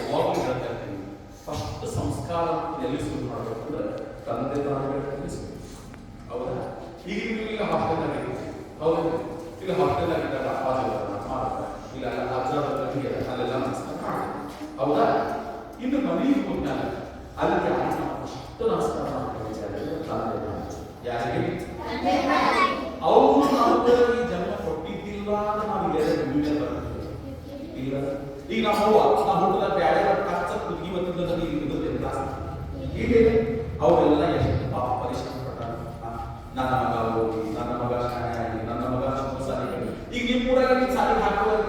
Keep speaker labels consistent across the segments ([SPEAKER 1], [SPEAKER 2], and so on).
[SPEAKER 1] ಯಾವಾಗಲೂ ಹೇಳ್ತಾ ಇರ್ತೀನಿ, ಫಸ್ಟ್ ಸಂಸ್ಕಾರ ಎಲ್ಲಿ ಶುರು ಮಾಡಬೇಕಂದ್ರೆ ತಂದೆ ತಾಯಿಗಳಲ್ಲಿ ಶುರು. ಹೌದಾ? ಈಗ ನೀವು ಹಾಸ್ಟೆಲ್ ಆಗಿದ್ದೀವಿ, ಹೌದು, ಈಗ ಹಾಸ್ಟೆಲ್ ಆಗಿದ್ದಾಗ ಅಪ್ಪಾಜಿ ಅಮ್ಮ ಇಲ್ಲ ಅಲ್ಲೆಲ್ಲ ನಮಸ್ಕಾರ ಮಾಡಿ, ಹೌದಾ? ಇನ್ನು ಮನೆಗೆ ಹೋಗ್ತಾನೆ ಅಲ್ಲಿ ಅಷ್ಟು ನಮಸ್ಕಾರ ಮಾಡ್ತೀವಿ ತಂದೆ ಯಾರಿಗೆ ಅವರು ನಾವು ಈ ಜನ್ಮ ಕೊಟ್ಟಿದ್ದಿಲ್ಲ ಅಂತ ನಾವು ಎಲ್ಲ ಬರ್ತೀವಿ ಇಲ್ಲ. ಈಗ ನಾವು ಹುಟ್ಟದ ಬ್ಯಾಳೆ ಕಚ್ಚ ಕುದಿಗೆ ಬಂದಿದ್ದ ಈಗ ಅವರೆಲ್ಲ ಎಷ್ಟು ಪಾಪ ಪರಿಶ್ರಮ ಪಟ್ಟಾರ. ನನ್ನ ಮಗ ಹೋಗಿ, ನನ್ನ ಮಗ ಶಾಣೆ ಆಗಿ, ನನ್ನ ಮಗ ಸಾಲಿ. ಈಗ ನಿಮ್ಮ ಊರಾಗ ಸಾಲಿ ಹಾಕುವಾಗ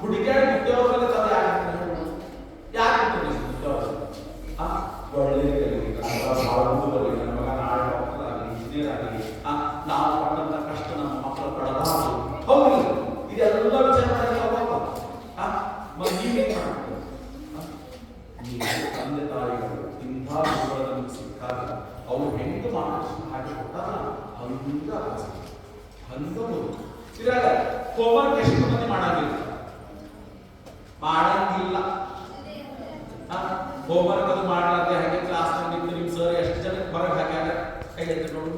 [SPEAKER 1] ಹುಡುಗಿಯಾಗಿ ಮುಖ್ಯವಾಗಲ್ಲ ತಂದೆ ಯಾಕೆ ಒಳ್ಳೆ ನನ್ನ ಮಗ ನಾಳೆ ಡಾಕ್ಟರ್ ಆಗಲಿ, ಇಂಜಿನಿಯರ್ ಆಗಲಿ, ನಾವು ಪಟ್ಟಂತ ಕಷ್ಟ ನಮ್ಮ ಮಕ್ಕಳು ಪಡಬಾರದು. ಹೌದು, ಇದೆಲ್ಲ ವಿಚಾರ ಮಾಡಿ ನೀವೇನ್ ಮಾಡ್ತೀವಿ? ನೀವು ತಂದೆ ತಾಯಿಗಳು ಇಂಥ ನಮಗೆ ಸಿಕ್ಕಾಗ ಅವ್ರು ಹೆಂಗೆ ಮಾರ್ಗದರ್ಶನ ಹಾಕಿ ಕೊಟ್ಟಾರ ಹಂಗ ಹಂಗಬಹುದು. ಇದ್ರಾಗ ಹೋಮ್ವರ್ಕ್ ಎಷ್ಟು ಮಂದಿ ಮಾಡಂಗಿಲ್ಲ ಹೋಮ್ವರ್ಕ್ ಅದು ಮಾಡಲಾರ್ದೆ ಹಾಗೆ ಕ್ಲಾಸ್ ನಿಂತು ನಿಮ್ಮ ಸರ್ ಎಷ್ಟು ಜನಕ್ಕೆ ಹೊರಗೆ ಹಾಕ್ಯಾಗ ಕೈ ಎತ್ತಿ ನೋಡು.